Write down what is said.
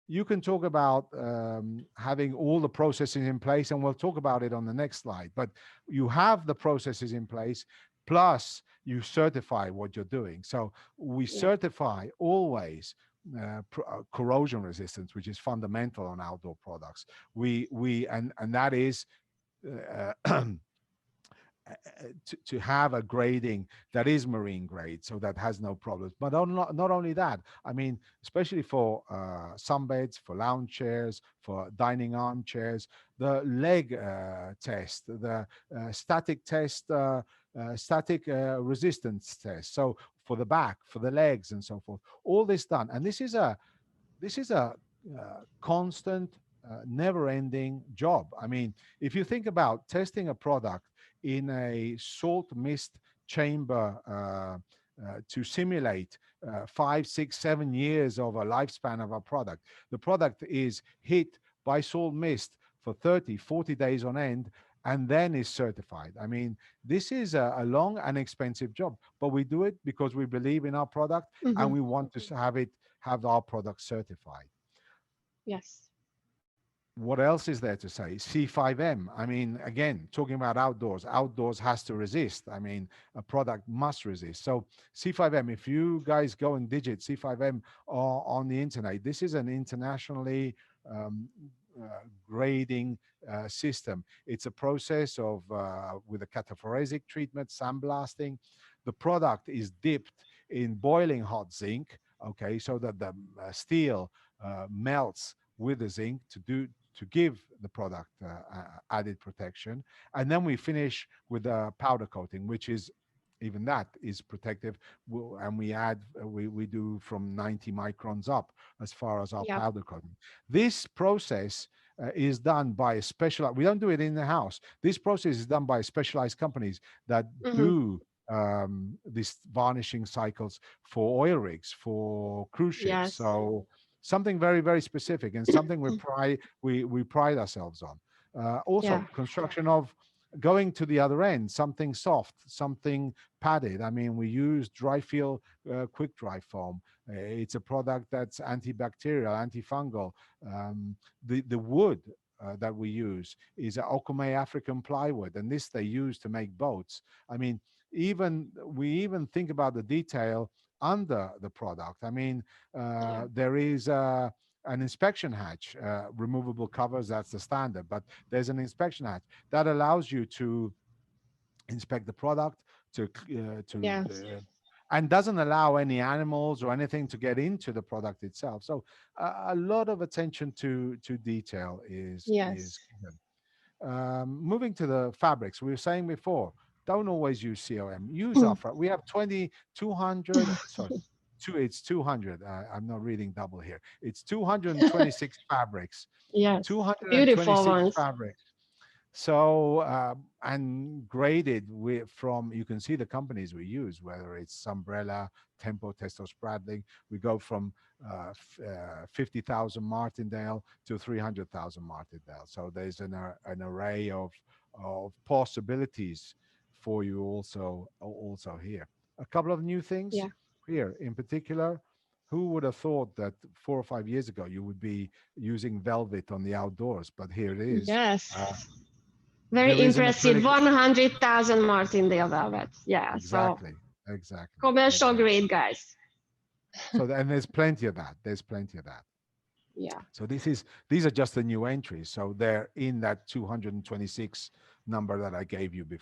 you can talk about having all the processes in place, and we'll talk about it on the next slide. But you have the processes in place, plus you certify what you're doing. So we Yeah. certify always corrosion resistance, which is fundamental on outdoor products. And that is uh, to have a grading that is marine grade, so that has no problems. But not only that, I mean, especially for sunbeds, for lounge chairs, for dining armchairs, the leg test, the static test, static resistance test. So for the back, for the legs, and so forth, all this done. And this is a constant, never-ending job. I mean, if you think about testing a product in a salt mist chamber to simulate 5, 6, 7 years of a lifespan of a product, the product is hit by salt mist for 30, 40 days on end, and then is certified. I mean, this is a long and expensive job, but we do it because we believe in our product and Hmm. we want to have our product certified. Yes. What else is there to say? C5M. I mean, again, talking about outdoors, outdoors has to resist. I mean, a product must resist. So C5M, if you guys go and digit C5M on the internet, this is an internationally um, grading system. It's a process of with a cataphoretic treatment, sandblasting. The product is dipped in boiling hot zinc, okay, so that the steel melts with the zinc to give the product added protection. And then we finish with a powder coating, which is even that is protective. And we add, we do from 90 microns up as far as our Yep. powder coating. This process is done by a specialized, we don't do it in the house. This process is done by specialized companies that Hmm. do these varnishing cycles for oil rigs, for cruise ships. Yes. So something very, very specific, and something we pride ourselves on. Yeah. Also, construction of going to the other end, something soft, something padded. I mean, we use dry feel quick dry foam. It's a product that's antibacterial, antifungal. The wood that we use is a Okome African plywood, and this they use to make boats. I mean, we even think about the detail under the product. I mean, Yeah. there is an inspection hatch, removable covers, that's the standard, but there's an inspection hatch that allows you to inspect the product Yes. and doesn't allow any animals or anything to get into the product itself. So a lot of attention to detail is Yes. given. Moving to the fabrics, we were saying before, don't always use COM. Use our we have 200, sorry, it's 200. I'm not reading double here. It's 226 fabrics, Yes. Beautiful 226 ones. fabrics. So, and graded with from, you can see the companies we use, whether it's Umbrella, Tempo, Testo Spradling. We go from 50,000 Martindale to 300,000 Martindale. So there's an array of possibilities for you also here. A couple of new things Yeah. here in particular. Who would have thought that 4 or 5 years ago you would be using velvet on the outdoors? But here it is. Yes. Uh, Very there is an impressive. acrylic. 100,000 Martindale velvet. Yeah. So Exactly, exactly, commercial exactly. grade, guys. So and there's plenty of that. There's plenty of that. Yeah. So these are just the new entries. So they're in that 226 number that I gave you